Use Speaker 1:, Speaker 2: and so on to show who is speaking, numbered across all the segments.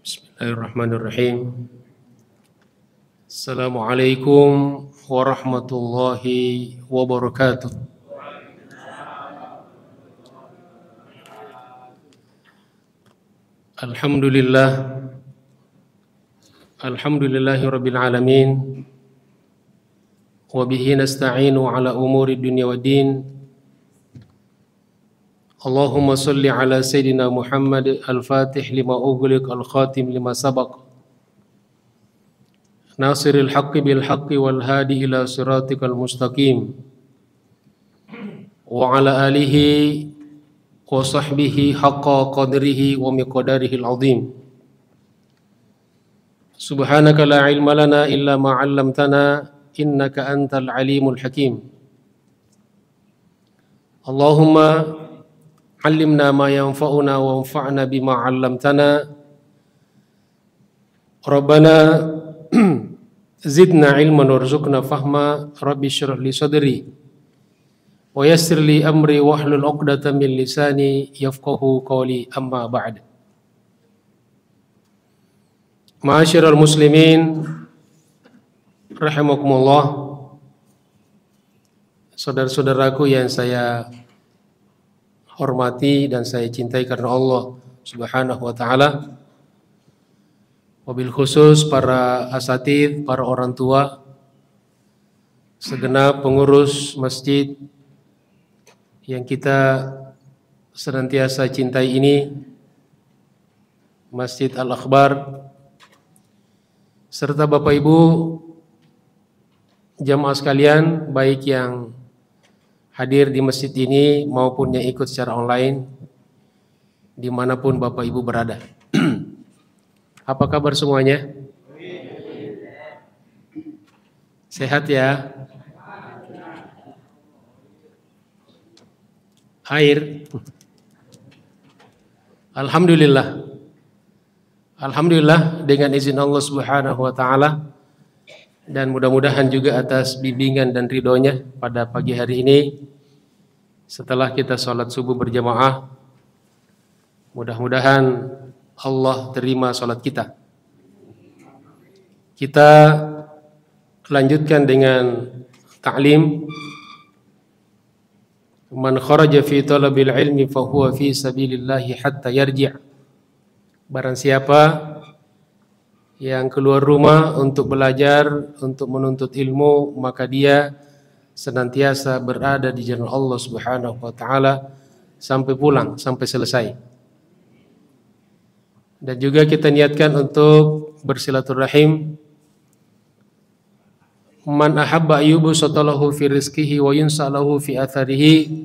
Speaker 1: Bismillahirrahmanirrahim. Assalamualaikum warahmatullahi wabarakatuh. Alhamdulillah. Alhamdulillahi rabbil alamin. Wa bihi nasta'inu ala umuri dunya waddin. Allahumma salli ala Sayyidina Muhammad al-Fatih lima ughliq al-khatim lima sabaq Nasiril haqqi bil haqqi wal hadi ila siratikal mustaqim wa ala alihi wa sahbihi haqqa qadrihi wa miqdarihi al-azim. Subhanaka la ilma lana illa ma 'allamtana innaka antal alimul hakim. Allahumma علمنا ما ينفعنا وانفعنا بما علمتنا ربنا زدنا علما وارزقنا فهما رب اشرح لي صدري ويسر لي أمري واحلل عقدة من لساني يفقهوا قولي أما بعد. Ma'asyiral muslimin rahimakumullah, saudara-saudaraku yang saya hormati dan saya cintai karena Allah Subhanahu wa taala. Wabil khusus para asatidz, para orang tua, segenap pengurus masjid yang kita senantiasa cintai ini, Masjid Al-Akhbar, serta Bapak Ibu jamaah sekalian, baik yang hadir di masjid ini maupun yang ikut secara online dimanapun Bapak Ibu berada. Apa kabar semuanya? Sehat ya? Air? Alhamdulillah. Alhamdulillah dengan izin Allah Subhanahu wa taala, dan mudah-mudahan juga atas bimbingan dan ridhonya pada pagi hari ini setelah kita sholat subuh berjamaah, mudah-mudahan Allah terima sholat kita. Kita lanjutkan dengan ta'lim. Man kharaja fi talabil ilmi fahuwa fi sabilillahi hatta yarji'. Barang siapa yang keluar rumah untuk belajar, untuk menuntut ilmu, maka dia senantiasa berada di jalan Allah Subhanahu wa taala sampai pulang, sampai selesai. Dan juga kita niatkan untuk bersilaturahim. Man ahabba ayyubsatalahu fi rizqihi wa yunsalahu fi atharihi.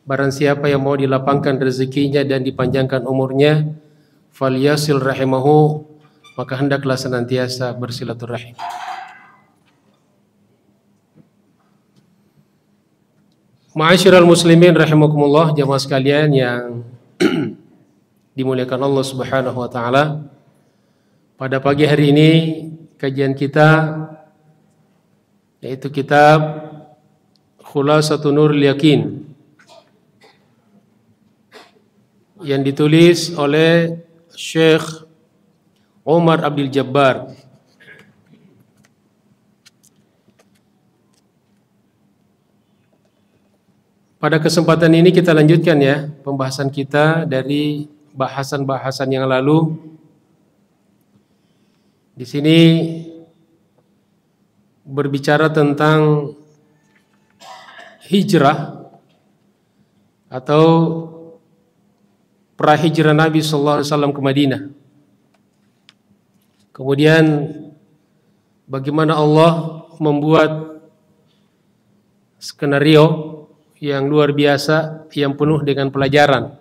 Speaker 1: Barang siapa yang mau dilapangkan rezekinya dan dipanjangkan umurnya, falyasil rahimahu, maka hendaklah senantiasa bersilaturahim. Ma'asyiral muslimin rahimakumullah, jamaah sekalian yang dimuliakan Allah Subhanahu wa taala. Pada pagi hari ini kajian kita yaitu kitab Khulasatun Nurul Yakin yang ditulis oleh Syekh Umar Abdul Jabbar. Pada kesempatan ini kita lanjutkan ya pembahasan kita dari bahasan-bahasan yang lalu. Di sini berbicara tentang hijrah atau prahijrah Nabi sallallahu alaihi wasallam ke Madinah. Kemudian bagaimana Allah membuat skenario yang luar biasa yang penuh dengan pelajaran.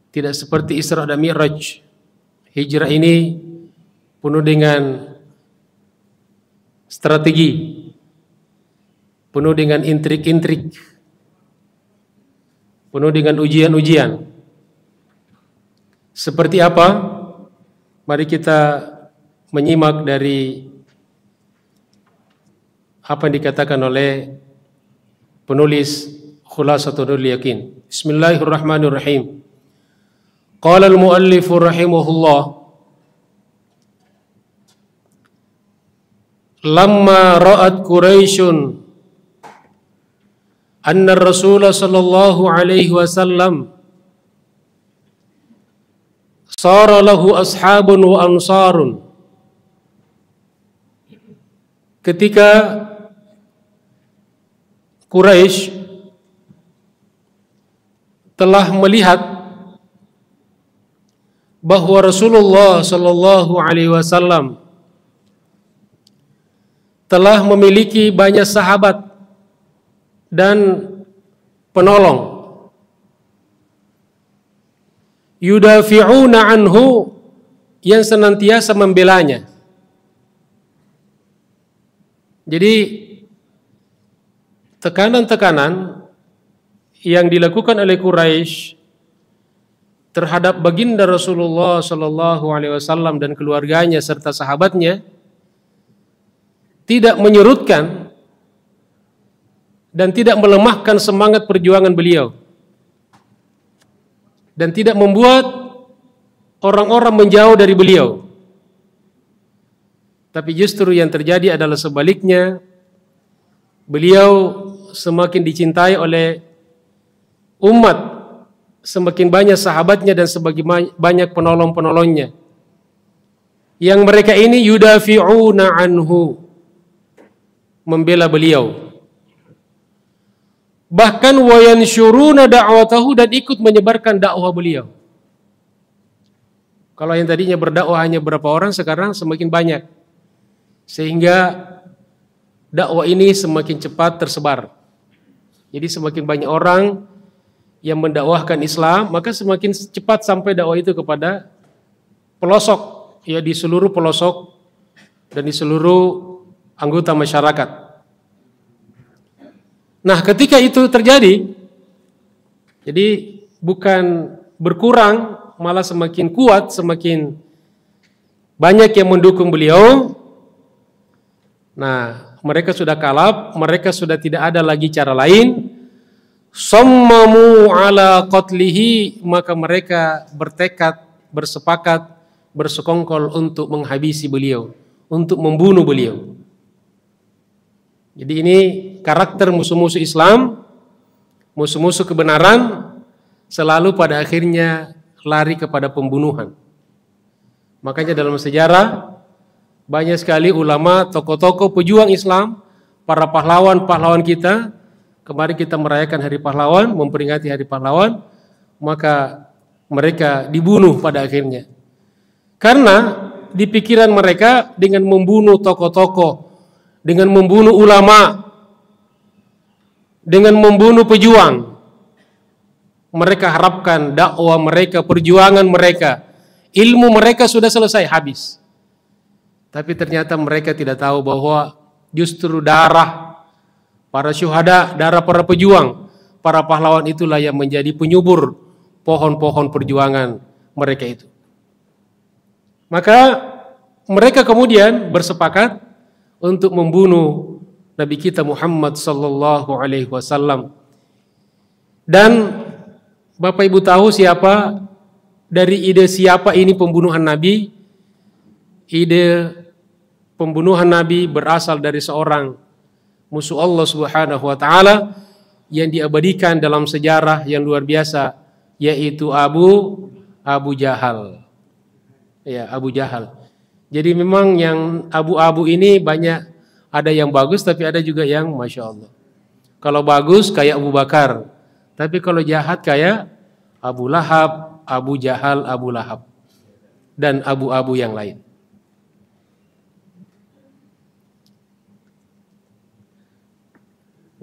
Speaker 1: Tidak seperti Isra dan Mi'raj. Hijrah ini penuh dengan strategi, penuh dengan intrik-intrik, penuh dengan ujian-ujian. Seperti apa? Mari kita menyimak dari apa yang dikatakan oleh penulis Khulasatul Yakin. Bismillahirrahmanirrahim. Qala al-muallif rahimahullah, lamma ra'at Quraisyun anna Rasul sallallahu alaihi wasallam sara lahu ashabun wa ansarun. Ketika Quraisy telah melihat bahwa Rasulullah sallallahu alaihi wasallam telah memiliki banyak sahabat dan penolong, yudafi'una anhu, yang senantiasa membelanya. Jadi tekanan-tekanan yang dilakukan oleh Quraisy terhadap baginda Rasulullah sallallahu alaihi wasallam dan keluarganya serta sahabatnya tidak menyurutkan dan tidak melemahkan semangat perjuangan beliau, dan tidak membuat orang-orang menjauh dari beliau. Tapi justru yang terjadi adalah sebaliknya. Beliau semakin dicintai oleh umat, semakin banyak sahabatnya dan semakin banyak penolong-penolongnya, yang mereka ini yudafi'una anhu, membela beliau. Bahkan wayansyuruna da'watahu, dan ikut menyebarkan dakwah beliau. Kalau yang tadinya berdakwah hanya berapa orang, sekarang semakin banyak. Sehingga dakwah ini semakin cepat tersebar. Jadi semakin banyak orang yang mendakwahkan Islam, maka semakin cepat sampai dakwah itu kepada pelosok, ya, di seluruh pelosok dan di seluruh anggota masyarakat. Nah, ketika itu terjadi, jadi bukan berkurang, malah semakin kuat, semakin banyak yang mendukung beliau. Nah, mereka sudah kalap, mereka sudah tidak ada lagi cara lain. Sammamu ala qatlihi, maka mereka bertekad, bersepakat, bersekongkol untuk menghabisi beliau, untuk membunuh beliau. Jadi ini karakter musuh-musuh Islam, musuh-musuh kebenaran, selalu pada akhirnya lari kepada pembunuhan. Makanya dalam sejarah banyak sekali ulama, tokoh-tokoh pejuang Islam, para pahlawan-pahlawan kita. Kemarin kita merayakan Hari Pahlawan, memperingati Hari Pahlawan, maka mereka dibunuh pada akhirnya. Karena di pikiran mereka dengan membunuh tokoh-tokoh, dengan membunuh ulama, dengan membunuh pejuang, mereka harapkan dakwah mereka, perjuangan mereka, ilmu mereka sudah selesai, habis. Tapi ternyata mereka tidak tahu bahwa justru darah para syuhada, darah para pejuang, para pahlawan itulah yang menjadi penyubur pohon-pohon perjuangan mereka itu. Maka mereka kemudian bersepakat untuk membunuh Nabi kita Muhammad sallallahu alaihi wasallam. Dan Bapak Ibu tahu siapa, dari ide siapa ini pembunuhan Nabi? Ide pembunuhan Nabi berasal dari seorang musuh Allah Subhanahu wa taala yang diabadikan dalam sejarah yang luar biasa, yaitu Abu Jahal. Ya, Abu Jahal. Jadi memang yang abu-abu ini banyak, ada yang bagus tapi ada juga yang Masya Allah. Kalau bagus kayak Abu Bakar, tapi kalau jahat kayak Abu Lahab, Abu Jahal, Abu Lahab, dan abu-abu yang lain.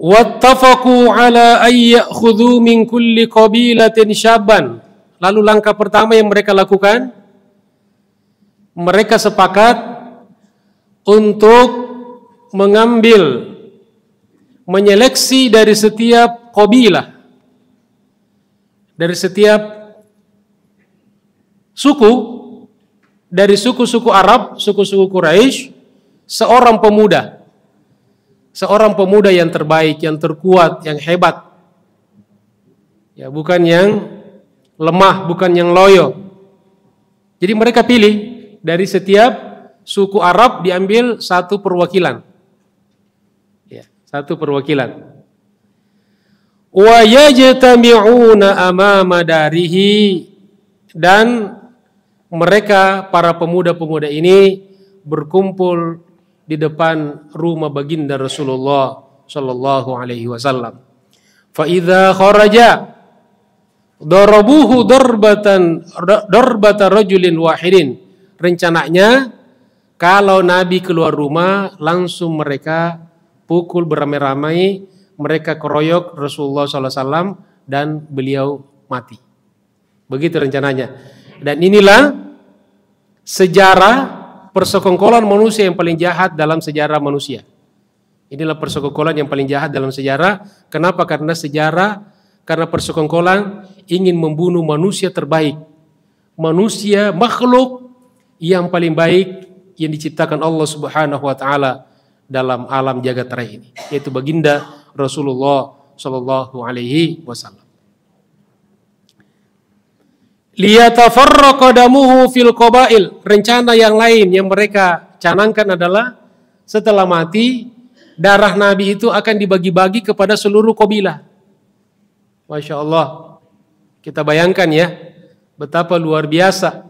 Speaker 1: Wattafaqu ala ay ya'khudhu min kulli qabilatin syabban. Lalu langkah pertama yang mereka lakukan, mereka sepakat untuk mengambil, menyeleksi dari setiap qabilah, dari setiap suku, dari suku-suku Arab, suku-suku Quraisy, seorang pemuda. Seorang pemuda yang terbaik, yang terkuat, yang hebat. Ya, bukan yang lemah, bukan yang loyo. Jadi mereka pilih dari setiap suku Arab diambil satu perwakilan. Ya, satu perwakilan. Wa yajtami'una amama darihi, dan mereka para pemuda-pemuda ini berkumpul di depan rumah baginda Rasulullah sallallahu alaihi wasallam. Fa idza kharaja darabuhu darbata rajulin wahidin. Rencananya kalau Nabi keluar rumah langsung mereka pukul beramai-ramai, mereka keroyok Rasulullah SAW dan beliau mati. Begitu rencananya. Dan inilah sejarah persekongkolan manusia yang paling jahat dalam sejarah manusia. Inilah persekongkolan yang paling jahat dalam sejarah. Kenapa? Karena persekongkolan ingin membunuh manusia terbaik. Manusia makhluk yang paling baik yang diciptakan Allah Subhanahu wa taala dalam alam jagat raya ini, yaitu baginda Rasulullah sallallahu alaihi wasallam. Liyatafarraqa damuhu fil qabail. Rencana yang lain yang mereka canangkan adalah setelah mati darah Nabi itu akan dibagi-bagi kepada seluruh kabilah. Masya Allah. Kita bayangkan ya, betapa luar biasa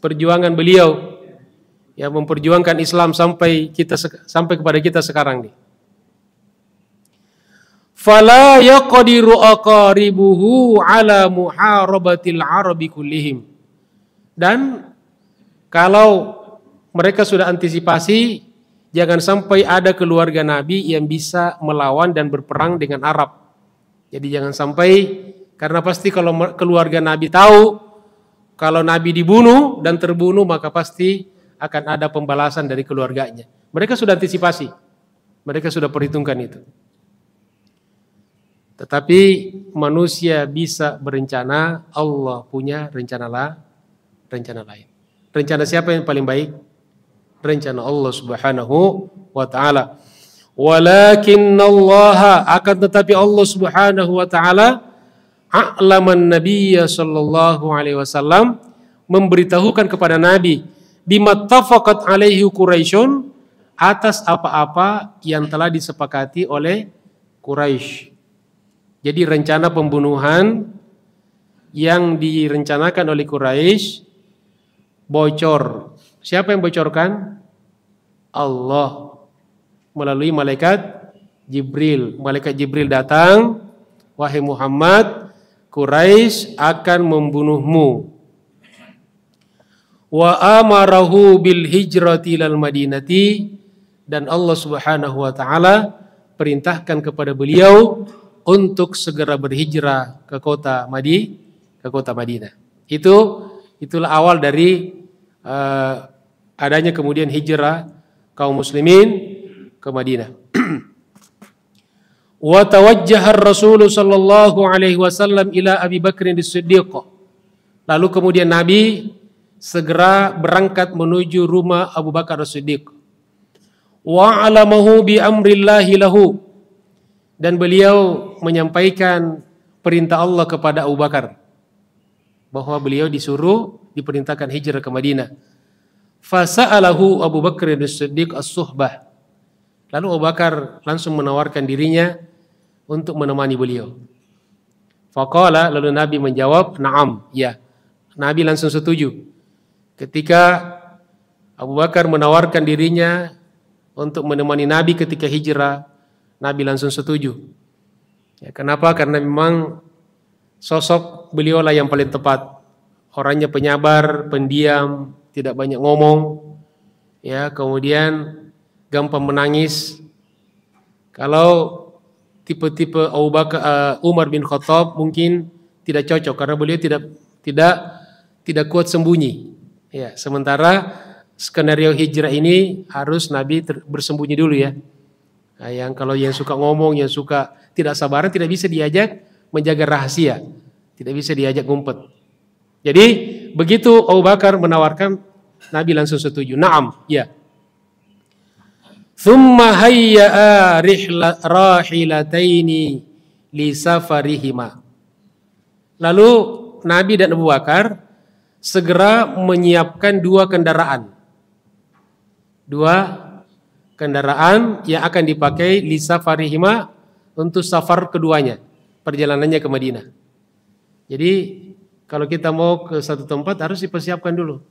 Speaker 1: perjuangan beliau yang memperjuangkan Islam sampai kepada kita sekarang nih. Fala yaqdiru aqaribuhu ala muharabatil arabi kullihim. Dan kalau mereka sudah antisipasi, jangan sampai ada keluarga Nabi yang bisa melawan dan berperang dengan Arab. Jadi jangan sampai, karena pasti kalau keluarga Nabi tahu kalau Nabi dibunuh dan terbunuh, maka pasti akan ada pembalasan dari keluarganya. Mereka sudah antisipasi. Mereka sudah perhitungkan itu. Tetapi manusia bisa berencana, Allah punya rencana lain. Rencana siapa yang paling baik? Rencana Allah Subhanahu wa taala. Walakinallaha, akan tetapi Allah Subhanahu wa taala a'laman nabiyya sallallahu alaihi wasallam, memberitahukan kepada Nabi bima tafaqat alaihi Quraisyun, atas apa-apa yang telah disepakati oleh Quraisy. Jadi rencana pembunuhan yang direncanakan oleh Quraisy bocor. Siapa yang bocorkan? Allah melalui malaikat Jibril. Malaikat Jibril datang, wahai Muhammad, Quraisy akan membunuhmu. Wa amarahu bil hijrati ilal madinati, dan Allah Subhanahu wa taala perintahkan kepada beliau untuk segera berhijrah ke kota Madinah. Itulah awal dari adanya kemudian hijrah kaum muslimin ke Madinah. Wa tawajjaha ar-Rasul sallallahu alaihi wasallam ila Abi Bakr as-Siddiq. Lalu kemudian Nabi segera berangkat menuju rumah Abu Bakar as-Siddiq. Wa 'alamahu bi amrillahi lahu, dan beliau menyampaikan perintah Allah kepada Abu Bakar bahwa beliau diperintahkan hijrah ke Madinah. Fasa'alahu Abu Bakr as-Siddiq as-suhbah. Lalu Abu Bakar langsung menawarkan dirinya untuk menemani beliau. Faqala, lalu Nabi menjawab, "Na'am," ya. Nabi langsung setuju. Ketika Abu Bakar menawarkan dirinya untuk menemani Nabi ketika hijrah, Nabi langsung setuju. Ya, kenapa? Karena memang sosok beliau lah yang paling tepat. Orangnya penyabar, pendiam, tidak banyak ngomong, ya, kemudian gampang menangis. Kalau tipe-tipe Abu Bakar, Umar bin Khattab mungkin tidak cocok karena beliau tidak kuat sembunyi. Ya, sementara skenario hijrah ini harus Nabi bersembunyi dulu ya. Nah, kalau yang suka ngomong, yang suka tidak sabaran, tidak bisa diajak menjaga rahasia, tidak bisa diajak ngumpet. Jadi begitu Abu Bakar menawarkan, Nabi langsung setuju. Naam, ya. Thumma hayya'a rahilataini li safarihima. Lalu Nabi dan Abu Bakar segera menyiapkan dua kendaraan. Dua kendaraan yang akan dipakai li safarihima untuk safar keduanya, perjalanannya ke Madinah. Jadi kalau kita mau ke satu tempat harus dipersiapkan dulu.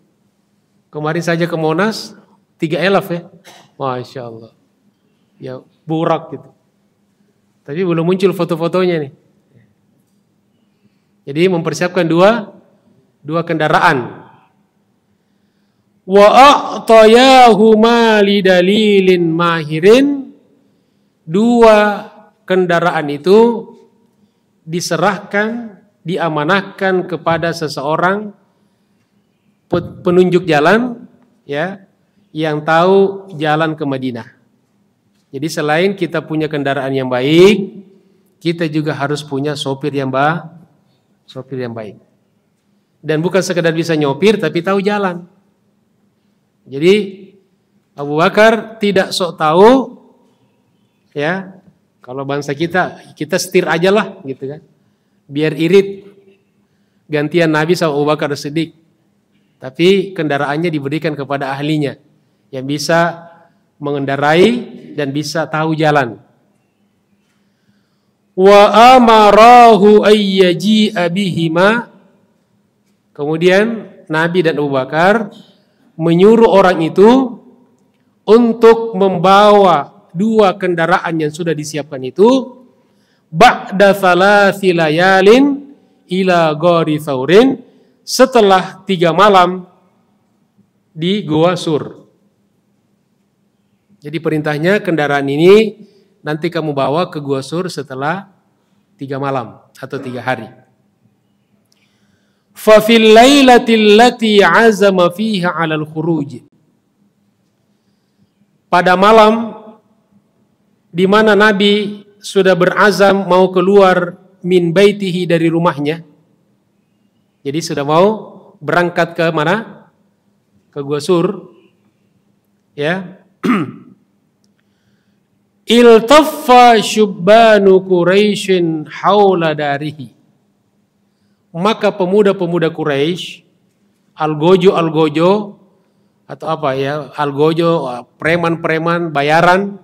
Speaker 1: Kemarin saja ke Monas 3 elaf ya. Masya Allah. Ya burak gitu. Tapi belum muncul foto-fotonya nih. Jadi mempersiapkan dua kendaraan. Wa a'tayahuma lidalilin mahirin. Dua kendaraan itu diserahkan, diamanahkan kepada seseorang penunjuk jalan ya, yang tahu jalan ke Madinah. Jadi selain kita punya kendaraan yang baik, kita juga harus punya sopir yang baik. Dan bukan sekedar bisa nyopir tapi tahu jalan. Jadi Abu Bakar tidak sok tahu ya. Kalau bangsa kita setir aja lah gitu kan. Biar irit. Gantian Nabi sama Abu Bakar Siddiq. Tapi kendaraannya diberikan kepada ahlinya yang bisa mengendarai dan bisa tahu jalan. Wa amarahu ayyaji'a bihima. Kemudian Nabi dan Abu Bakar menyuruh orang itu untuk membawa dua kendaraan yang sudah disiapkan itu ba'da thalathi layalin ila ghari thaurin, setelah 3 malam di Gua Sur. Jadi perintahnya kendaraan ini nanti kamu bawa ke Gua Sur setelah 3 malam atau 3 hari. Fa fil lailatil lati azama fiha 'alal khuruj. Pada malam di mana Nabi sudah berazam mau keluar min baitihi dari rumahnya. Jadi sudah mau berangkat ke mana? Ke Gua Sur. Ya. Iltaffa syubbanu Quraisyin haula darihi. Maka pemuda-pemuda Quraisy, algojo atau apa ya, algojo, preman-preman bayaran.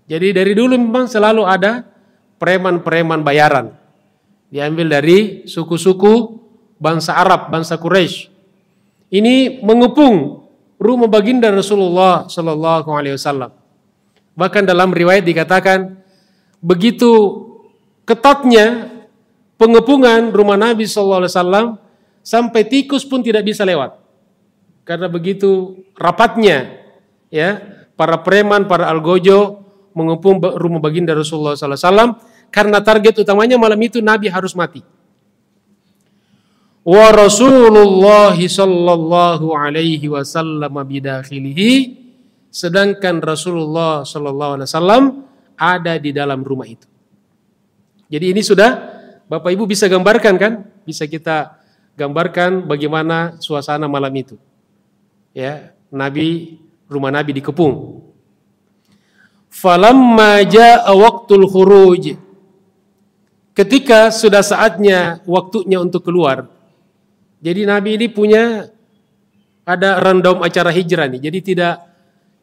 Speaker 1: Jadi dari dulu memang selalu ada preman-preman bayaran. Diambil dari suku-suku bangsa Arab, bangsa Quraisy. Ini mengepung rumah baginda Rasulullah sallallahu alaihi wasallam. Bahkan dalam riwayat dikatakan begitu ketatnya pengepungan rumah Nabi sallallahu alaihi wasallam sampai tikus pun tidak bisa lewat. Karena begitu rapatnya ya para preman, para algojo mengepung rumah baginda Rasulullah sallallahu alaihi wasallam karena target utamanya malam itu Nabi harus mati. Wa Rasulullah sallallahu alaihi wasallam bidakhilihi, sedangkan Rasulullah sallallahu alaihi wasallam ada di dalam rumah itu. Jadi ini sudah Bapak Ibu bisa gambarkan kan? Bisa kita gambarkan bagaimana suasana malam itu. Ya, rumah Nabi dikepung. Falamma jaa waqtul khuruj. Ketika sudah saatnya waktunya untuk keluar. Jadi Nabi ini punya ada random acara hijrah nih.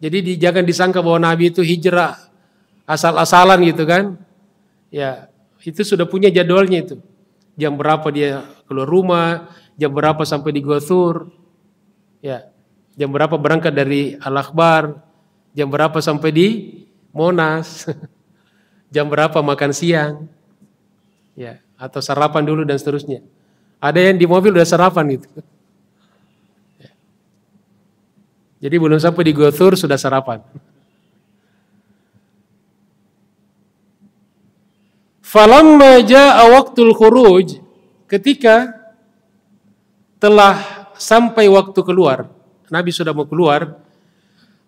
Speaker 1: Jadi jangan disangka bahwa Nabi itu hijrah asal-asalan gitu kan. Ya, itu sudah punya jadwalnya itu. Jam berapa dia keluar rumah, jam berapa sampai di Gua Sur. Ya, jam berapa berangkat dari Al-Akbar, jam berapa sampai di Monas. Jam berapa makan siang. Ya, atau sarapan dulu dan seterusnya. Ada yang di mobil udah sarapan gitu. Ya. Jadi belum sampai di Gua Sur sudah sarapan. Falamma jaa waqtul khuruj, ketika telah sampai waktu keluar, Nabi sudah mau keluar,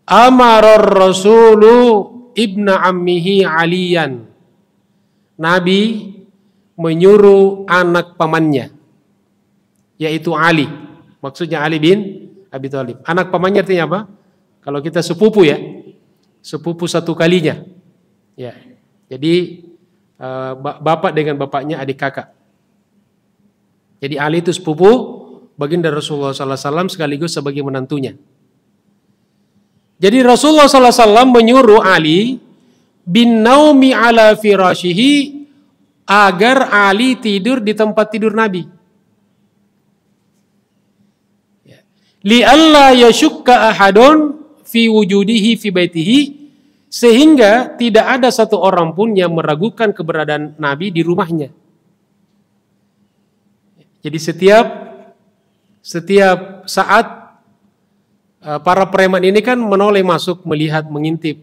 Speaker 1: amarar rasulu ibna ammihi Aliyan. Nabi menyuruh anak pamannya, yaitu Ali. Maksudnya Ali bin Abi Thalib. Anak pamannya artinya apa? Kalau kita sepupu ya, sepupu satu kalinya. Ya, jadi bapak dengan bapaknya adik kakak. Jadi Ali itu sepupu baginda Rasulullah SAW sekaligus sebagai menantunya. Jadi Rasulullah SAW menyuruh Ali bin naumi ala firashihi agar Ali tidur di tempat tidur Nabi. Li'alla yashukka ahadun fi wujudihi fi baitihi, sehingga tidak ada satu orang pun yang meragukan keberadaan Nabi di rumahnya. Jadi setiap saat para preman ini kan menoleh masuk, melihat, mengintip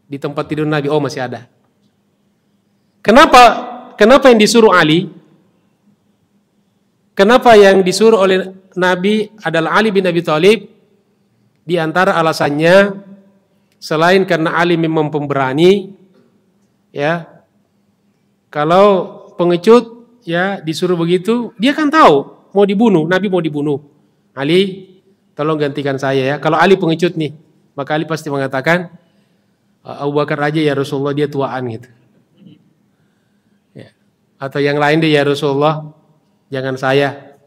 Speaker 1: di tempat tidur Nabi. Oh, masih ada. Kenapa yang disuruh Ali? Kenapa yang disuruh oleh Nabi adalah Ali bin Abi Thalib? Di antara alasannya, selain karena Ali memang pemberani, ya, kalau pengecut ya disuruh begitu, dia kan tahu mau dibunuh, Nabi mau dibunuh. Ali, tolong gantikan saya ya. Kalau Ali pengecut nih, maka Ali pasti mengatakan, Abu Bakar aja ya Rasulullah, dia tuaan gitu. Ya. Atau yang lain deh ya Rasulullah, jangan saya.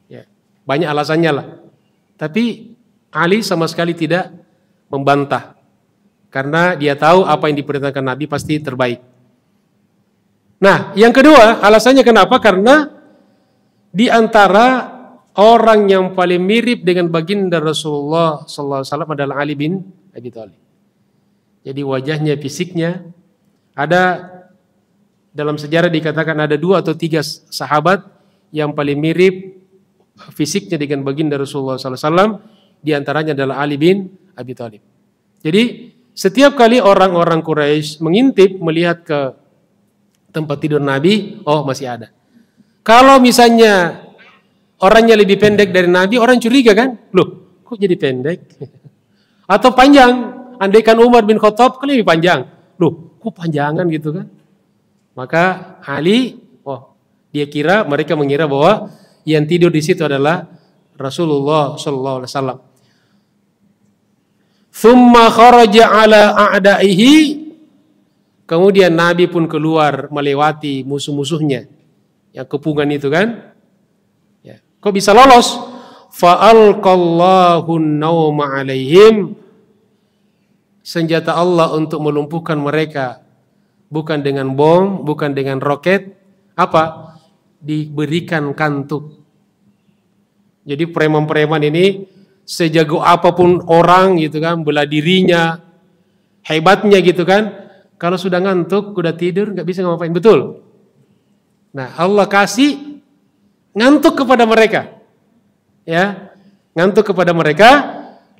Speaker 1: Ya. Banyak alasannya lah. Tapi Ali sama sekali tidak membantah. Karena dia tahu apa yang diperintahkan Nabi pasti terbaik. Nah, yang kedua, alasannya kenapa? Karena di antara orang yang paling mirip dengan baginda Rasulullah SAW adalah Ali bin Abi Thalib. Jadi wajahnya, fisiknya, ada dalam sejarah dikatakan ada 2 atau 3 sahabat yang paling mirip fisiknya dengan baginda Rasulullah SAW. Di antaranya adalah Ali bin Abi Thalib. Jadi setiap kali orang-orang Quraisy mengintip, melihat ke tempat tidur Nabi, oh masih ada. Kalau misalnya orangnya lebih pendek dari Nabi, orang curiga kan? Loh, kok jadi pendek? Atau panjang, andaikan Umar bin Khattab kan lebih panjang. Loh, kok panjangan gitu kan? Maka Ali, dia kira, mereka mengira bahwa yang tidur di situ adalah Rasulullah sallallahu alaihi wasallam. Thumma kharaja ala a'daihi. Kemudian Nabi pun keluar melewati musuh-musuhnya yang kepungan itu kan. Ya. Kok bisa lolos? Fa'alqallahu an-nawma 'alaihim. Senjata Allah untuk melumpuhkan mereka bukan dengan bom, bukan dengan roket. Apa? Diberikan kantuk. Jadi preman-preman ini sejago apapun orang gitu kan, bela dirinya, hebatnya gitu kan. Kalau sudah ngantuk, udah tidur, nggak bisa ngapain, betul? Nah, Allah kasih ngantuk kepada mereka, ya, ngantuk kepada mereka,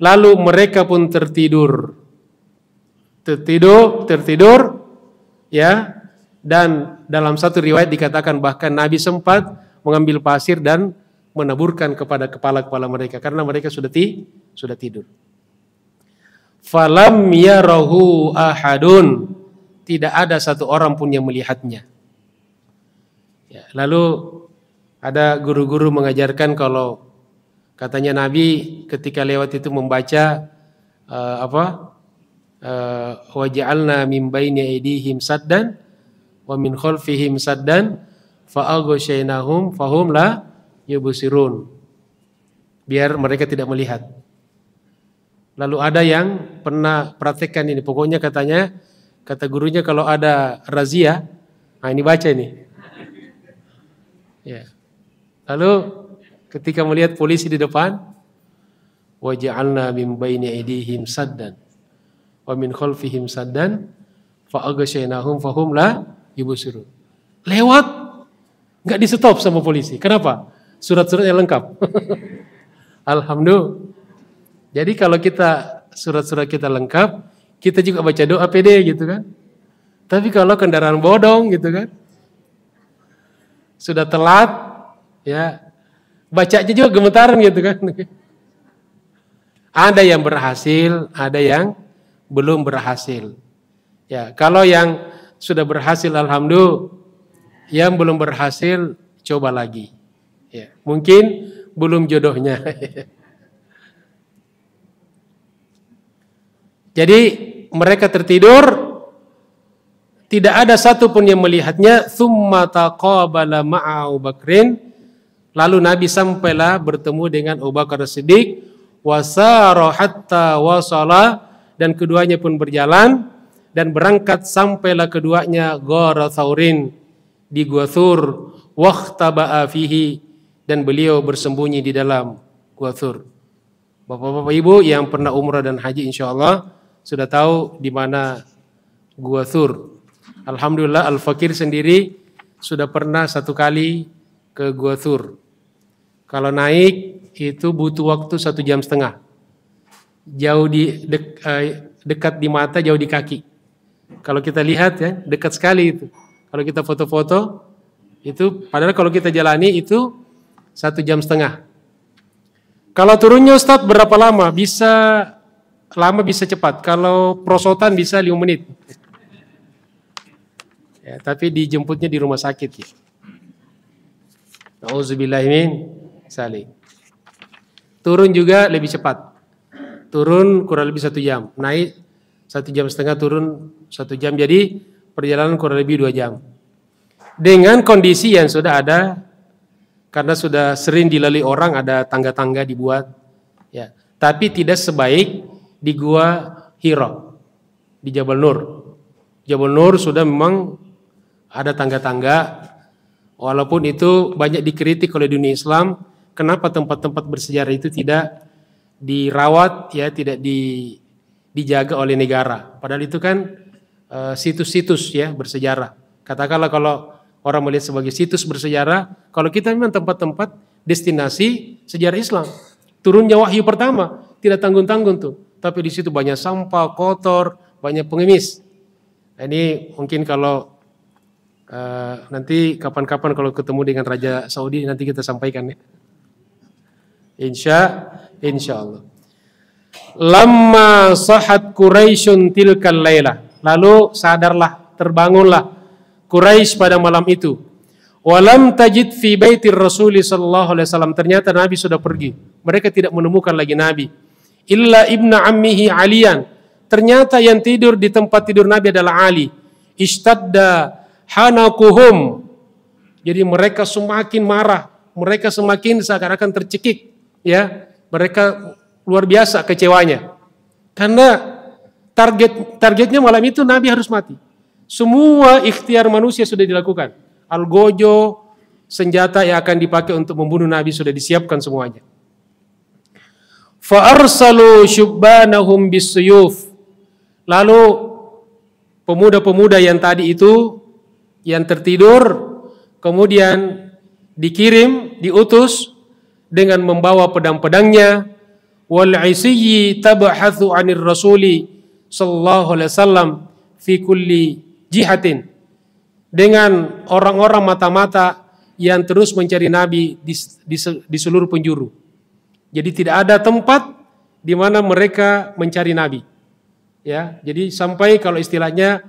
Speaker 1: lalu mereka pun tertidur, ya. Dan dalam satu riwayat dikatakan bahkan Nabi sempat mengambil pasir dan menaburkan kepada kepala-kepala mereka karena mereka sudah tidur. Falam yarahu ahadun. Tidak ada satu orang pun yang melihatnya. Ya, lalu ada guru-guru mengajarkan kalau katanya Nabi ketika lewat itu membaca waja'alna min baini aydihim saddan wa min khalfihim saddan fa aghshaynahum fahum la yubsirun. Biar mereka tidak melihat. Lalu ada yang pernah praktekkan ini. Pokoknya kata gurunya kalau ada razia, nah ini baca ini. Ya. Lalu ketika melihat polisi di depan, waja'alna min baini aydihim saddan wa min khalfihim saddan fa aghshaynahum fahum la yubsirun. Lewat enggak di stop sama polisi. Kenapa? Surat-suratnya lengkap. Alhamdulillah. Jadi kalau surat-surat kita lengkap, kita juga baca doa pede gitu kan. Tapi kalau kendaraan bodong gitu kan, sudah telat, ya bacanya juga gemetaran gitu kan. Ada yang berhasil, ada yang belum berhasil. Ya, kalau yang sudah berhasil alhamdulillah, yang belum berhasil coba lagi. Ya, mungkin belum jodohnya. Jadi mereka tertidur, tidak ada satupun yang melihatnya. Tsumma taqabala ma'a Abu Bakrin. Lalu Nabi sampailah bertemu dengan Abu Bakar As-Siddiq, wasara hatta wasala, dan keduanya pun berjalan dan berangkat sampailah keduanya Ghara Thaurin, di Gua Thur, waqtaba'a fihi, dan beliau bersembunyi di dalam Gua Thur. Bapak-bapak Ibu yang pernah umrah dan haji insyaallah sudah tahu di mana Gua Thur. Alhamdulillah Al-Fakir sendiri sudah pernah satu kali ke Gua Thur. Kalau naik itu butuh waktu 1,5 jam. Jauh dekat di mata, jauh di kaki. Kalau kita lihat ya, dekat sekali itu. Kalau kita foto-foto itu, padahal kalau kita jalani itu 1,5 jam. Kalau turunnya Ustadz berapa lama? Bisa lama, bisa cepat. Kalau prosotan bisa 5 menit. Ya, tapi dijemputnya di rumah sakit ya. Auzubillahimin salik. Turun juga lebih cepat. Turun kurang lebih 1 jam. Naik 1,5 jam, turun 1 jam. Jadi perjalanan kurang lebih 2 jam. Dengan kondisi yang sudah ada, karena sudah sering dilalui orang, ada tangga-tangga dibuat. Ya. Tapi tidak sebaik di Gua Hira, di Jabal Nur. Jabal Nur sudah memang ada tangga-tangga. Walaupun itu banyak dikritik oleh dunia Islam, kenapa tempat-tempat bersejarah itu tidak dirawat, ya, tidak dijaga oleh negara. Padahal itu kan situs-situs ya bersejarah. Katakanlah kalau orang melihat sebagai situs bersejarah, kalau kita memang tempat-tempat destinasi sejarah Islam. Turunnya wahyu pertama tidak tanggung-tanggung tuh, tapi di situ banyak sampah, kotor, banyak pengemis. Nah, ini mungkin kalau nanti kapan-kapan kalau ketemu dengan Raja Saudi nanti kita sampaikan ya. Insya Allah. Lamma sahat Quraisyun tilkal lailah. Lalu sadarlah, terbangunlah Quraisy pada malam itu. Walam tajid fi baitir Rasul sallallahu alaihi wasallam. Ternyata Nabi sudah pergi. Mereka tidak menemukan lagi Nabi. Illa ibna ammihi Aliyan. Ternyata yang tidur di tempat tidur Nabi adalah Ali. Ishtadda hanakuhum. Jadi mereka semakin marah, mereka semakin seakan-akan tercekik, ya. Mereka luar biasa kecewanya. Karena targetnya malam itu Nabi harus mati. Semua ikhtiar manusia sudah dilakukan. Algojo, senjata yang akan dipakai untuk membunuh Nabi sudah disiapkan semuanya. Fa arsalu syubbanahum bisuyuf. Lalu pemuda-pemuda yang tadi itu yang tertidur kemudian diutus dengan membawa pedang-pedangnya. Wal isyi tabhathu 'anir rasuli sallallahu alaihi wasallam fi kulli jihatin. Dengan orang-orang mata-mata yang terus mencari Nabi di seluruh penjuru. Jadi tidak ada tempat di mana mereka mencari Nabi. Ya, jadi sampai kalau istilahnya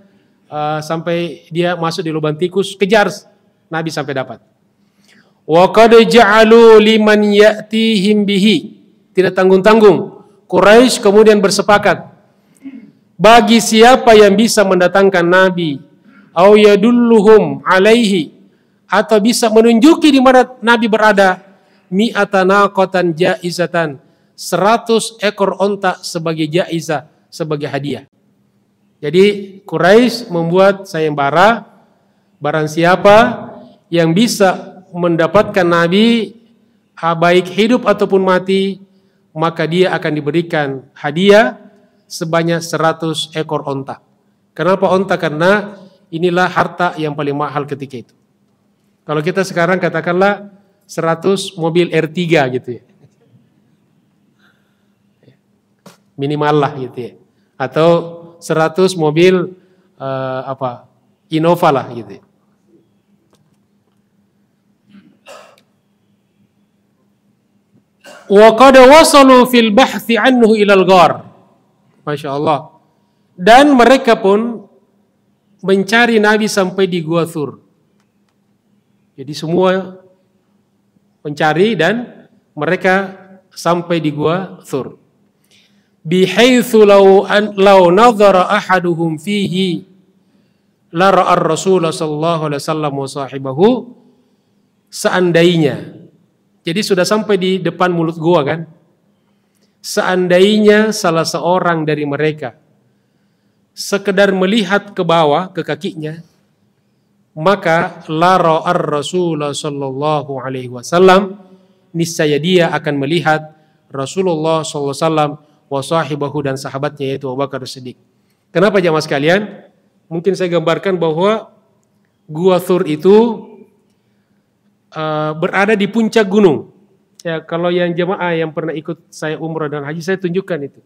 Speaker 1: sampai dia masuk di lubang tikus, kejar Nabi sampai dapat. Wa qad ja'alu liman ya'tihim bihi. Tidak tanggung-tanggung. Quraisy kemudian bersepakat, bagi siapa yang bisa mendatangkan Nabi, au yadulluhum alaihi, atau bisa menunjuki di mana Nabi berada, mi'atana qatan jaizatan, 100 ekor onta sebagai jaizah, sebagai hadiah. Jadi Quraisy membuat sayembara, barang siapa yang bisa mendapatkan Nabi baik hidup ataupun mati, maka dia akan diberikan hadiah sebanyak 100 ekor onta. Kenapa onta? Karena inilah harta yang paling mahal ketika itu. Kalau kita sekarang katakanlah 100 mobil R3 gitu ya. Minimal lah gitu ya. Atau 100 mobil Innova lah gitu ya. Wa qad wasalu fil bahthi anhu ilal ghar. Masya Allah. Dan mereka pun mencari Nabi sampai di Gua Thur. Jadi semua mencari dan mereka sampai di Gua Thur. Bihaitsu law nadhara ahaduhum fihi la ra'a ar-rasul sallallahu alaihi wasallam wa sahibahu. Seandainya Jadi sudah sampai di depan mulut gua kan. Seandainya salah seorang dari mereka sekedar melihat ke bawah, ke kakinya, maka la ra'ar Rasulullah sallallahu alaihi wasallam, niscaya dia akan melihat Rasulullah sallallahu alaihi wasallam wa sahibahu, dan sahabatnya yaitu Abu Bakar Siddiq. Kenapa jamaah sekalian? Mungkin saya gambarkan bahwa Gua Thur itu berada di puncak gunung. Ya, kalau yang jemaah yang pernah ikut saya umrah dan haji, saya tunjukkan itu.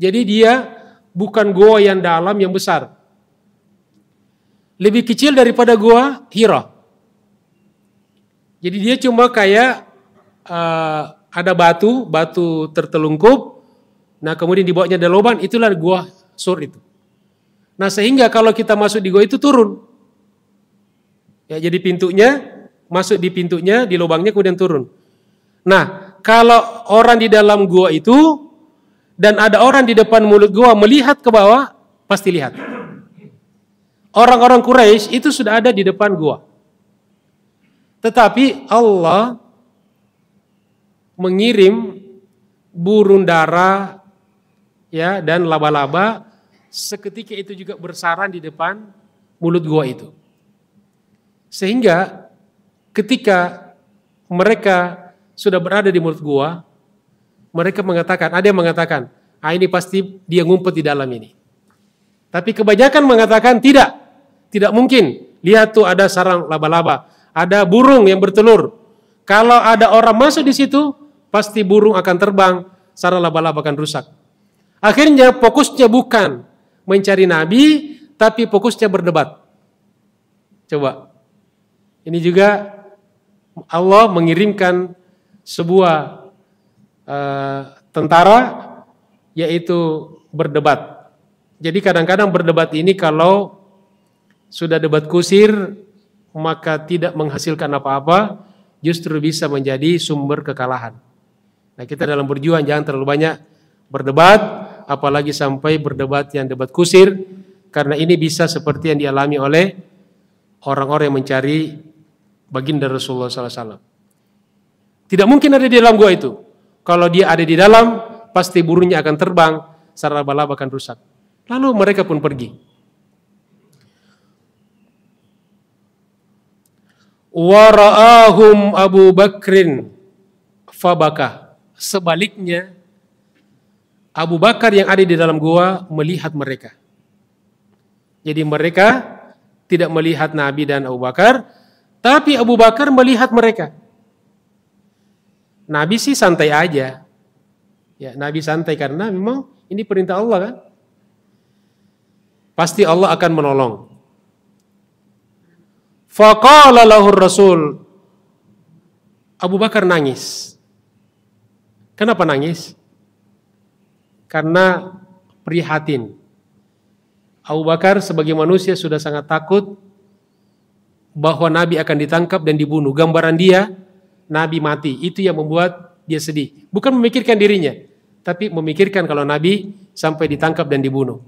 Speaker 1: Jadi dia bukan gua yang dalam, yang besar. Lebih kecil daripada gua Hira. Jadi dia cuma kayak ada batu tertelungkup. Nah kemudian di bawahnya ada lubang, itulah gua Thur itu. Nah sehingga kalau kita masuk di gua itu turun. Ya, jadi masuk di pintunya, di lubangnya kemudian turun. Nah, kalau orang di dalam gua itu dan ada orang di depan mulut gua melihat ke bawah, pasti lihat. Orang-orang Quraisy itu sudah ada di depan gua. Tetapi Allah mengirim burung dara ya dan laba-laba seketika itu juga bersarang di depan mulut gua itu. Sehingga ketika mereka sudah berada di mulut gua, mereka mengatakan, ada yang mengatakan, ini pasti dia ngumpet di dalam ini. Tapi kebanyakan mengatakan tidak mungkin. Lihat tuh ada sarang laba-laba, ada burung yang bertelur. Kalau ada orang masuk di situ, pasti burung akan terbang, sarang laba-laba akan rusak. Akhirnya fokusnya bukan mencari Nabi, tapi fokusnya berdebat. Coba, ini juga Allah mengirimkan sebuah tentara, yaitu berdebat. Jadi kadang-kadang berdebat ini kalau sudah debat kusir, maka tidak menghasilkan apa-apa, justru bisa menjadi sumber kekalahan. Nah kita dalam berjuang jangan terlalu banyak berdebat, apalagi sampai berdebat yang debat kusir, karena ini bisa seperti yang dialami oleh orang-orang yang mencari baginda Rasulullah SAW. Tidak mungkin ada di dalam gua itu. Kalau dia ada di dalam, pasti burungnya akan terbang, sarang laba-laba akan rusak. Lalu mereka pun pergi. Wa ra'ahum Abu Bakrin fabaka. Sebaliknya, Abu Bakar yang ada di dalam gua melihat mereka. Jadi mereka tidak melihat Nabi dan Abu Bakar, tapi Abu Bakar melihat mereka. Nabi sih santai aja. Ya, Nabi santai karena memang ini perintah Allah kan. Pasti Allah akan menolong. Faqala lahur Rasul. Abu Bakar nangis. Kenapa nangis? Karena prihatin. Abu Bakar sebagai manusia sudah sangat takut bahwa Nabi akan ditangkap dan dibunuh. Gambaran dia, Nabi mati. Itu yang membuat dia sedih. Bukan memikirkan dirinya, tapi memikirkan kalau Nabi sampai ditangkap dan dibunuh.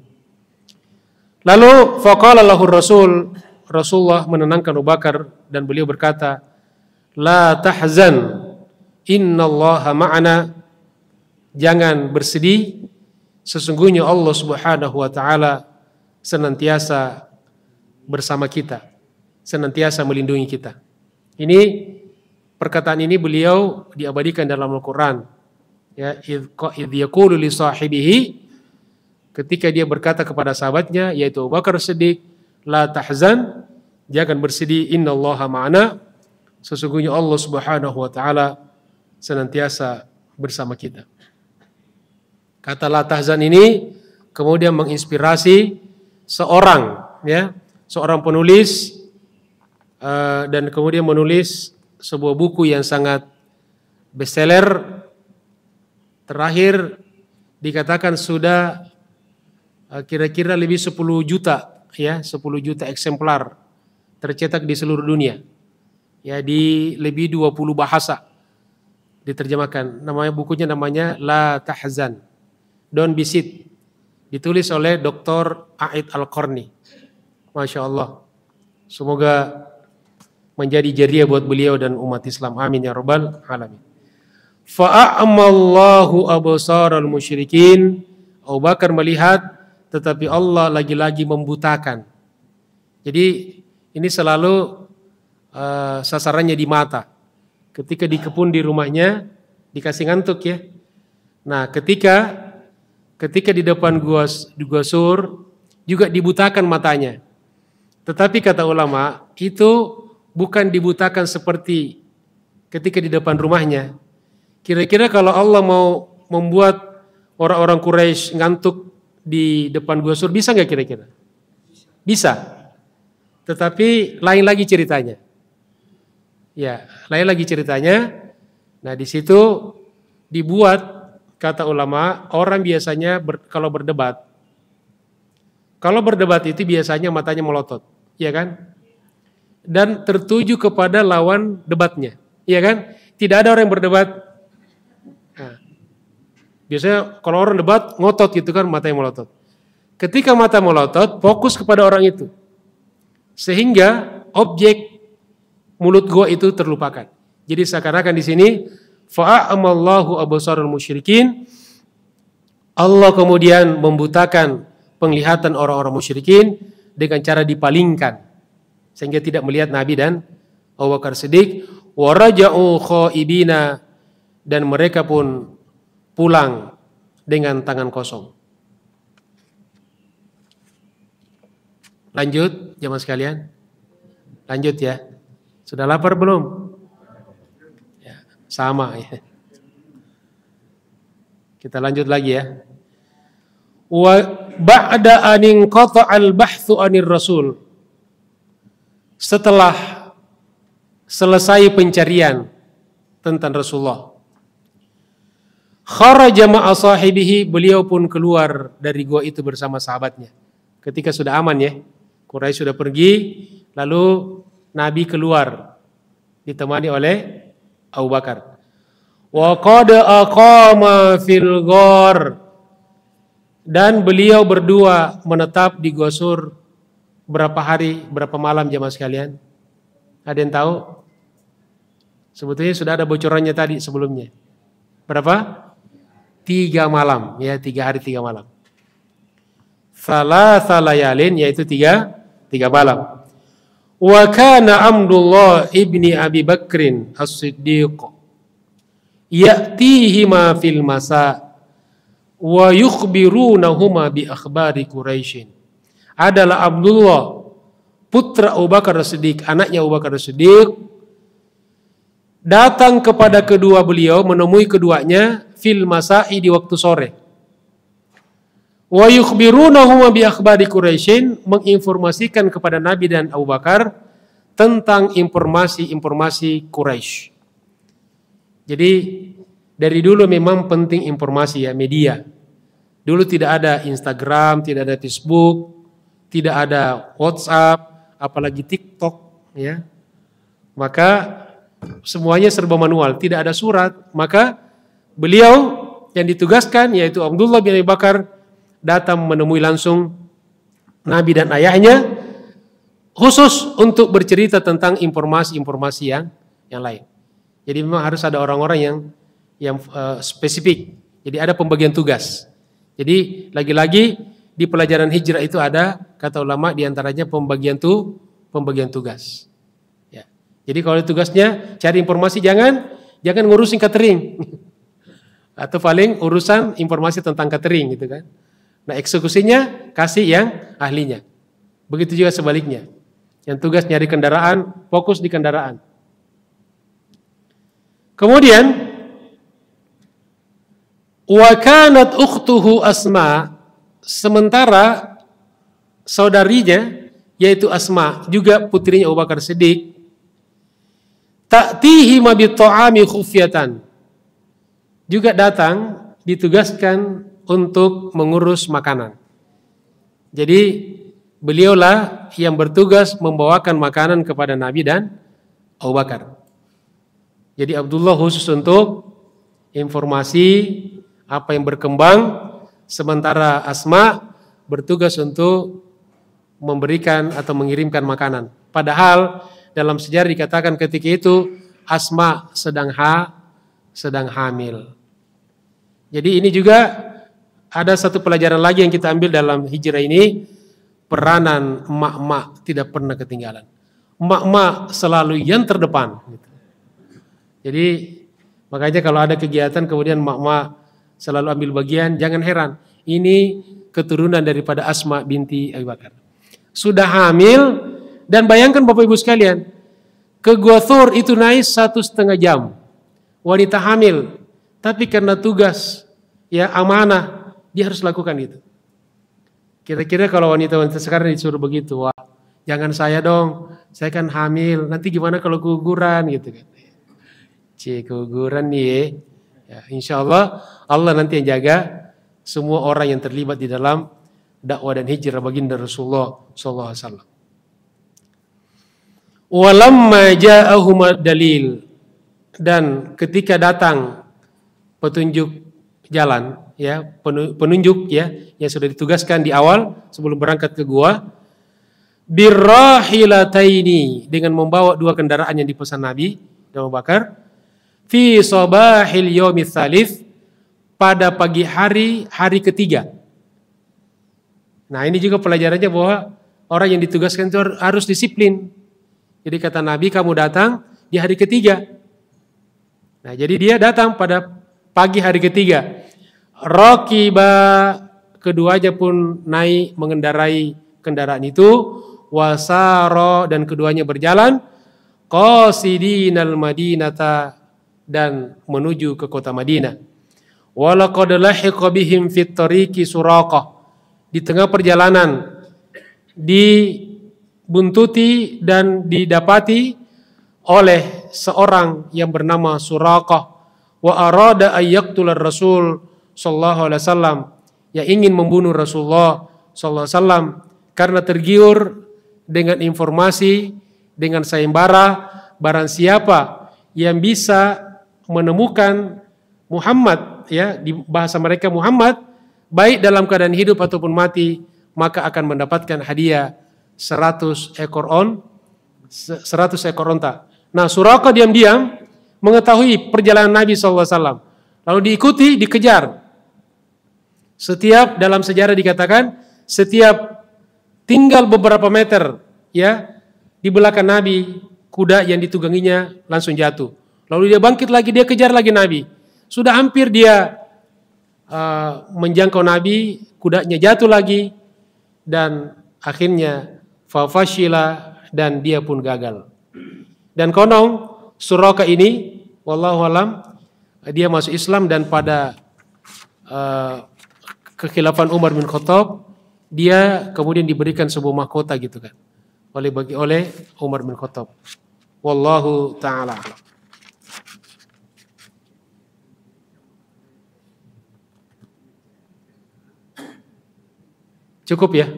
Speaker 1: Lalu faqala lahur Rasul, Rasulullah menenangkan Abu Bakar dan beliau berkata, la tahzan, innallaha ma'ana. Jangan bersedih, sesungguhnya Allah Subhanahu wa taala senantiasa bersama kita, senantiasa melindungi kita. Ini perkataan ini beliau diabadikan dalam Al-Qur'an. Ya, idh yaqulu li sahibihi, ketika dia berkata kepada sahabatnya yaitu Abu Bakar Siddiq, la tahzan, jangan bersedih, innallaha ma'ana, sesungguhnya Allah Subhanahu wa taala senantiasa bersama kita. Kata la tahzan ini kemudian menginspirasi seorang penulis dan kemudian menulis sebuah buku yang sangat bestseller. Terakhir dikatakan sudah kira-kira lebih 10 juta ya, 10 juta eksemplar tercetak di seluruh dunia. Ya, di lebih 20 bahasa diterjemahkan. Bukunya namanya La Tahzan, Don't Be Sad. Ditulis oleh Dr. A'id Al-Qarni. Masya Allah. Semoga menjadi jariah buat beliau dan umat Islam. Amin ya rabbal alamin. Fa'amallahu absaral musyrikin. Abu Bakar melihat, tetapi Allah lagi-lagi membutakan. Jadi ini selalu sasarannya di mata. Ketika dikepung di rumahnya, dikasih ngantuk ya. Nah, ketika di depan gua Sur juga dibutakan matanya. Tetapi kata ulama, itu bukan dibutakan seperti ketika di depan rumahnya. Kira-kira kalau Allah mau membuat orang-orang Quraisy ngantuk di depan gua Sur, bisa nggak kira-kira? Bisa. Tetapi lain lagi ceritanya. Ya, lain lagi ceritanya. Nah, di situ dibuat, kata ulama, orang biasanya kalau berdebat itu biasanya matanya melotot, ya kan? Dan tertuju kepada lawan debatnya, ya kan? Tidak ada orang yang berdebat. Nah, biasanya kalau orang debat ngotot gitu kan, matanya melotot. Ketika mata melotot, fokus kepada orang itu, sehingga objek mulut gua itu terlupakan. Jadi seakan-akan di sini fa'amallahu absarul musyrikin. Allah kemudian membutakan penglihatan orang-orang musyrikin dengan cara dipalingkan sehingga tidak melihat Nabi dan Abu Bakar Siddiq. Wa raja'u khaibina, dan mereka pun pulang dengan tangan kosong. Lanjut jemaah sekalian. Lanjut ya. Sudah lapar belum? Sama ya. Kita lanjut lagi ya. Wa ba'da an inqata'al bahthu 'anir rasul. Setelah selesai pencarian tentang Rasulullah, kharaja ma'a sahibihi, beliau pun keluar dari gua itu bersama sahabatnya. Ketika sudah aman ya, Quraisy sudah pergi, lalu Nabi keluar ditemani oleh Abu Bakar. Wa qad aqama fil ghar, dan beliau berdua menetap di Gua Sur berapa hari, berapa malam jemaah sekalian? Ada yang tahu? Sebetulnya sudah ada bocorannya tadi sebelumnya. Berapa? 3 malam, ya 3 hari 3 malam. Thalatha layalin, yaitu 3 malam. Wa kana Abdullah ibni Abi Bakrin as-Siddiq ya'tihima fil masa wa yukhbirunahuma bi akhbari Quraisy. Adalah Abdullah putra Abu Bakar as-Siddiq, anaknya Abu Bakar as-Siddiq, datang kepada kedua beliau, menemui keduanya fil masa'i, di waktu sore. Wa yukhbirunahuma bi akhbari Quraisy, menginformasikan kepada Nabi dan Abu Bakar tentang informasi-informasi Quraisy. Jadi dari dulu memang penting informasi ya, media. Dulu tidak ada Instagram, tidak ada Facebook, tidak ada WhatsApp, apalagi TikTok ya. Maka semuanya serba manual, tidak ada surat. Maka beliau yang ditugaskan, yaitu Abdullah bin Abi Bakar, datang menemui langsung Nabi dan ayahnya, khusus untuk bercerita tentang informasi-informasi yang lain. Jadi memang harus ada orang-orang yang spesifik. Jadi ada pembagian tugas. Jadi lagi-lagi di pelajaran hijrah itu ada, kata ulama, diantaranya pembagian tugas. Ya. Jadi kalau tugasnya cari informasi, jangan ngurusin catering, atau paling urusan informasi tentang catering gitu kan. Nah, eksekusinya kasih yang ahlinya. Begitu juga sebaliknya. Yang tugas nyari kendaraan, fokus di kendaraan. Kemudian wa kanat ukhtuhu Asma, sementara saudarinya yaitu Asma, juga putrinya Abu Bakar Siddiq, ta'tihi ma bi ta'ami khufyatan, juga datang ditugaskan untuk mengurus makanan. Jadi beliaulah yang bertugas membawakan makanan kepada Nabi dan Abu Bakar. Jadi Abdullah khusus untuk informasi apa yang berkembang, sementara Asma bertugas untuk memberikan atau mengirimkan makanan. Padahal dalam sejarah dikatakan ketika itu Asma sedang sedang hamil. Jadi ini juga ada satu pelajaran lagi yang kita ambil dalam hijrah ini, peranan emak-emak tidak pernah ketinggalan. Emak-emak selalu yang terdepan. Jadi makanya kalau ada kegiatan kemudian emak-emak selalu ambil bagian, jangan heran. Ini keturunan daripada Asma binti Abu Bakar. Sudah hamil, dan bayangkan Bapak Ibu sekalian, ke Gua Thur itu naik 1,5 jam. Wanita hamil, tapi karena tugas, ya amanah, dia harus lakukan itu. Kira-kira kalau wanita-wanita sekarang disuruh begitu, wah jangan saya dong, saya kan hamil, nanti gimana kalau keguguran gitu kan. Keguguran nih ya, insya Allah, Allah nanti yang jaga semua orang yang terlibat di dalam dakwah dan hijrah baginda Rasulullah SAW. Walamma ja'ahum dalil, dan ketika datang petunjuk jalan, ya penunjuk ya yang sudah ditugaskan di awal sebelum berangkat ke gua, birrahilataini, dengan membawa 2 kendaraan yang dipesan Nabi Abu Bakar, fi sabahil yaumits tsalits, pada pagi hari ketiga. Nah, ini juga pelajarannya bahwa orang yang ditugaskan itu harus disiplin. Jadi kata Nabi, kamu datang di hari ketiga. Nah, jadi dia datang pada pagi hari ketiga. Raqiba, keduanya pun naik mengendarai kendaraan itu, wasaro, dan keduanya berjalan, qasidinal madinata, dan menuju ke kota Madinah. Walaqad lahiqa bihim fit tariqi Suraqah, di tengah perjalanan dibuntuti dan didapati oleh seorang yang bernama Suraqah, wa arada ayyaqtular Rasul sallallahu alaihi wasallam, yang ingin membunuh Rasulullah sallallahu alaihi wasallam karena tergiur dengan informasi, dengan sayembara, barang siapa yang bisa menemukan Muhammad, ya di bahasa mereka Muhammad, baik dalam keadaan hidup ataupun mati, maka akan mendapatkan hadiah 100 ekor onta. Nah, Suraqah diam-diam mengetahui perjalanan Nabi SAW, lalu diikuti, dikejar. Setiap, dalam sejarah dikatakan, setiap tinggal beberapa meter, ya di belakang Nabi, kuda yang ditungganginya langsung jatuh. Lalu dia bangkit lagi, dia kejar lagi Nabi. Sudah hampir dia menjangkau Nabi, kudanya jatuh lagi, dan akhirnya fafashila, dan dia pun gagal. Dan konon Suraqah ini, wallahu alam, dia masuk Islam, dan pada kekhilafan Umar bin Khattab, dia kemudian diberikan sebuah mahkota gitu kan, oleh Umar bin Khattab. Wallahu ta'ala alam. Cukup ya?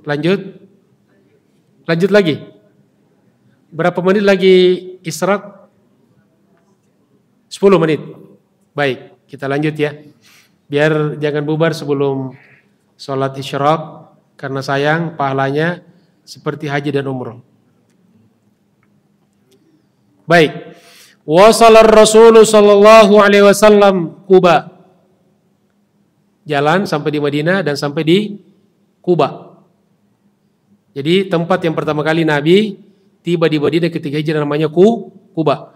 Speaker 1: Lanjut lagi. Berapa menit lagi isyraq? 10 menit. Baik, kita lanjut ya. Biar jangan bubar sebelum sholat isyraq, karena sayang pahalanya seperti haji dan umroh. Baik. Wasalar Rasulullah sallallahu alaihi wasallam Quba. Jalan sampai di Madinah dan sampai di Quba. Jadi tempat yang pertama kali Nabi tiba di Madinah ketika hijrah namanya Quba.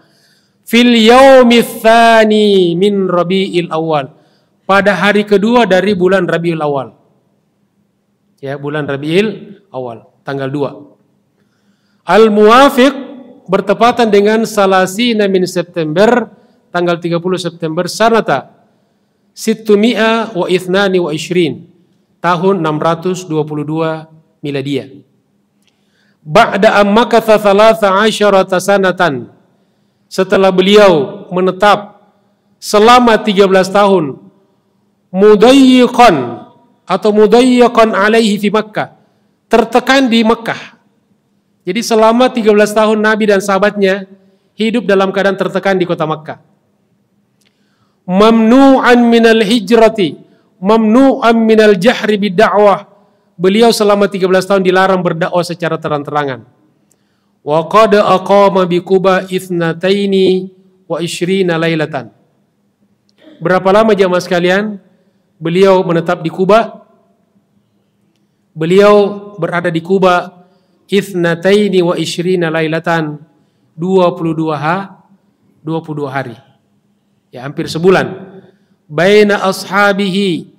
Speaker 1: Fil yaumits tsani min Rabiul Awal. Pada hari kedua dari bulan Rabiul Awal. Ya, bulan Rabiul Awal, tanggal 2. Al-Muwafiq bertepatan dengan salasina min September, tanggal 30 September sanata Sittumi'a wa ithnani wa ishrin, tahun 622 miladiyah. Ba'da ammakatha 13 sanatan, setelah beliau menetap selama 13 tahun, mudayyiqan alaihi fi Makkah, tertekan di Makkah. Jadi selama 13 tahun Nabi dan sahabatnya hidup dalam keadaan tertekan di kota Makkah. Mamnu'an minal hijrati, mamnu'an minal jahri bidda'wah. Beliau selama 13 tahun dilarang berdakwah secara terang-terangan. Wa qad aqama bi Quba ithnataini wa ishrina lailatan. Berapa lama jamaah sekalian beliau menetap di Kuba? Beliau berada di Kuba ithnataini wa ishrina lailatan, 22 hari. Ya, hampir sebulan. Baina ashabihi,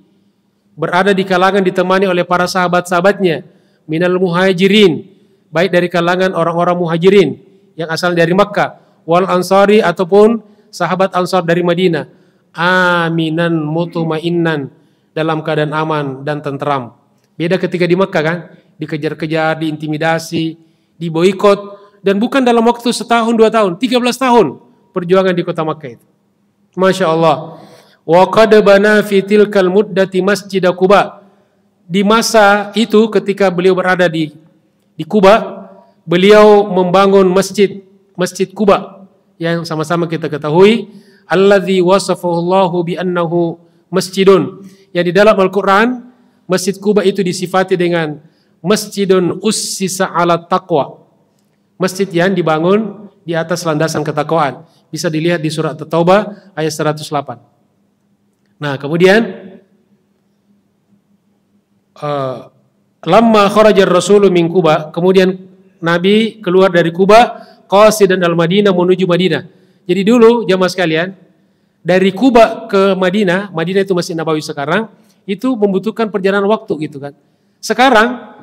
Speaker 1: berada di kalangan ditemani oleh para sahabat-sahabatnya, minal muhajirin, baik dari kalangan orang-orang muhajirin yang asal dari Makkah, wal ansari ataupun sahabat Ansar dari Madinah, aminan mutmainnan, dalam keadaan aman dan tentram. Beda ketika di Makkah kan, dikejar-kejar, diintimidasi, diboikot, dan bukan dalam waktu setahun 2 tahun, 13 tahun perjuangan di kota Makkah itu. Masya Allah. Wa qad bana fi tilkal muddati masjid Quba. Di masa itu ketika beliau berada di Kuba, beliau membangun masjid Quba yang sama-sama kita ketahui, alladzi wasafahu Allahu bi annahu masjidun. Yang di dalam Al-Qur'an Masjid Quba itu disifati dengan masjidun ussisa ala taqwa. Masjid yang dibangun di atas landasan ketakwaan. Bisa dilihat di surat At-Taubah ayat 108. Nah, kemudian lamma kharajar rasulu min Quba, kemudian Nabi keluar dari Kuba qasidan al-Madinah menuju Madinah. Jadi dulu jamaah sekalian, dari Kuba ke Madinah itu Masjid Nabawi sekarang, itu membutuhkan perjalanan waktu gitu kan. Sekarang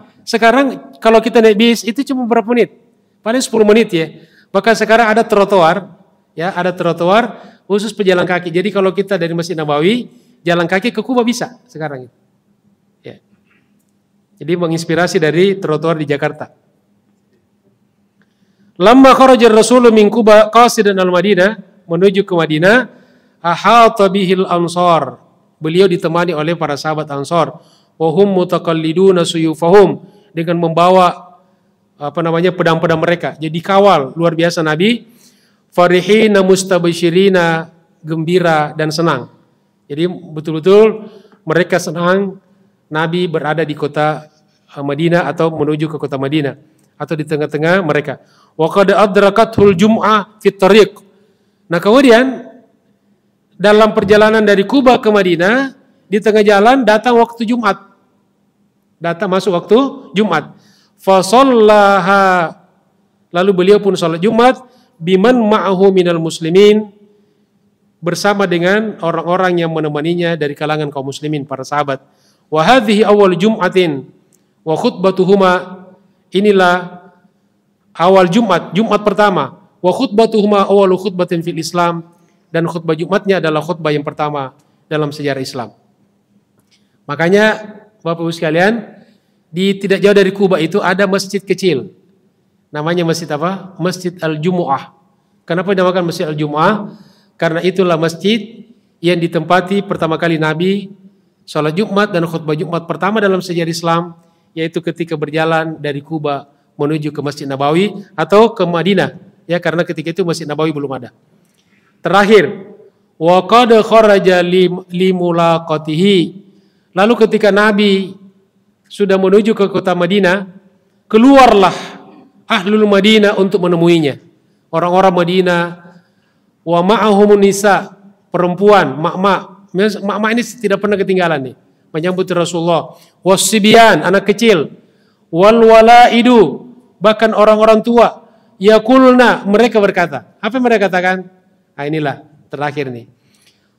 Speaker 1: kalau kita naik bis itu cuma berapa menit? Paling 10 menit ya. Bahkan sekarang ada trotoar, ya, ada trotoar khusus pejalan kaki. Jadi kalau kita dari Masjid Nabawi jalan kaki ke Kuba bisa sekarang itu. Ya. Jadi menginspirasi dari trotoar di Jakarta. Lamma kharaja ar-rasulu min Quba qasidan al-Madinah, menuju ke Madinah, ahata bihil ansar. Beliau ditemani oleh para sahabat Ansar. Wa hum mutaqalliduna suyufahum, dengan membawa pedang-pedang mereka. Jadi kawal luar biasa Nabi. Farihina mustabsyirina, gembira dan senang. Jadi betul-betul mereka senang Nabi berada di kota Madinah atau menuju ke kota Madinah atau di tengah-tengah mereka. Wa qad adrakathul jum'ah fit tariq. Nah, kemudian dalam perjalanan dari Kuba ke Madinah, di tengah jalan datang waktu Jumat. Masuk waktu Jumat. Fa shallaha, lalu beliau pun salat Jumat biman ma'ahu minal muslimin, bersama dengan orang-orang yang menemaninya dari kalangan kaum muslimin, para sahabat. Wa hadhihi awal jum'atin wa khutbatuhuma, inilah awal Jumat pertama. Wa khutbatuhuma awal khutbatin fil Islam, dan khutbah Jumatnya adalah khutbah yang pertama dalam sejarah Islam. Makanya Bapak Ibu sekalian, tidak jauh dari Kuba itu ada masjid kecil. Namanya masjid apa? Masjid Al-Jumu'ah. Kenapa dinamakan Masjid Al-Jumu'ah? Karena itulah masjid yang ditempati pertama kali Nabi sholat Jumat dan khutbah Jumat pertama dalam sejarah Islam, yaitu ketika berjalan dari Kuba menuju ke Masjid Nabawi atau ke Madinah, ya, karena ketika itu Masjid Nabawi belum ada. Terakhir, wa qad kharaja limulaqatihi. Lalu ketika Nabi sudah menuju ke kota Madinah, keluarlah ahlul Madinah untuk menemuinya. Orang-orang Madinah, wa ma'ahumun nisa, perempuan, mak-mak ini tidak pernah ketinggalan nih, menyambut Rasulullah. Wasibyan, anak kecil, wal walaidu, bahkan orang-orang tua. Yaqulna, mereka berkata, apa yang mereka katakan? Nah, inilah terakhir nih.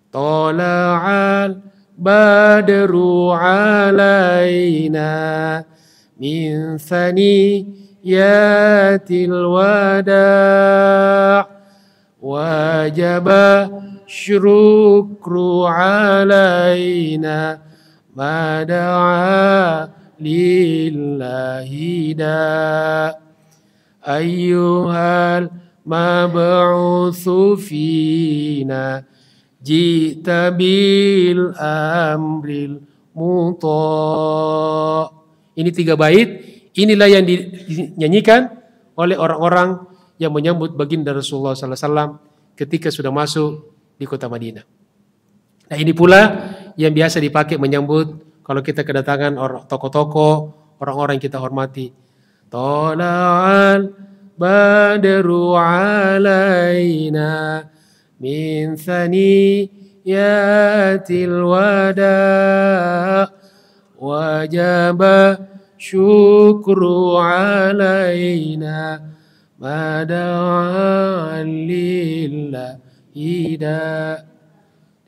Speaker 1: Tala'al badru alaina min thaniyatil wada' wajaba syukru alaina mada'a lillahi da' ayyuhal mab'utsu fina jita bil amril muta'. Ini 3 bait, inilah yang dinyanyikan oleh orang-orang yang menyambut baginda Rasulullah sallallahu alaihi wasallam ketika sudah masuk di kota Madinah. Nah, ini pula yang biasa dipakai menyambut kalau kita kedatangan tokoh-tokoh, orang-orang yang kita hormati. Tala'al badru alaina min thaniyatil wada wajaba syukru alaina mada'an lillahi da.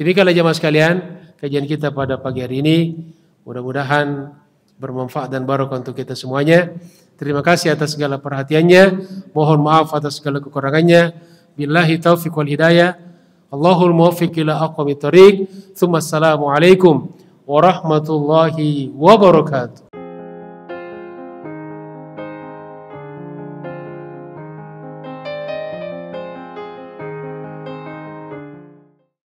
Speaker 1: Demikianlah jemaah sekalian kajian kita pada pagi hari ini. Mudah-mudahan bermanfaat dan barokah untuk kita semuanya. Terima kasih atas segala perhatiannya. Mohon maaf atas segala kekurangannya. Billahi taufiq wal hidayah. Allahul muwaffiq ila aqwamit thoriq. Tsumma assalamu alaikum warahmatullahi wabarakatuh.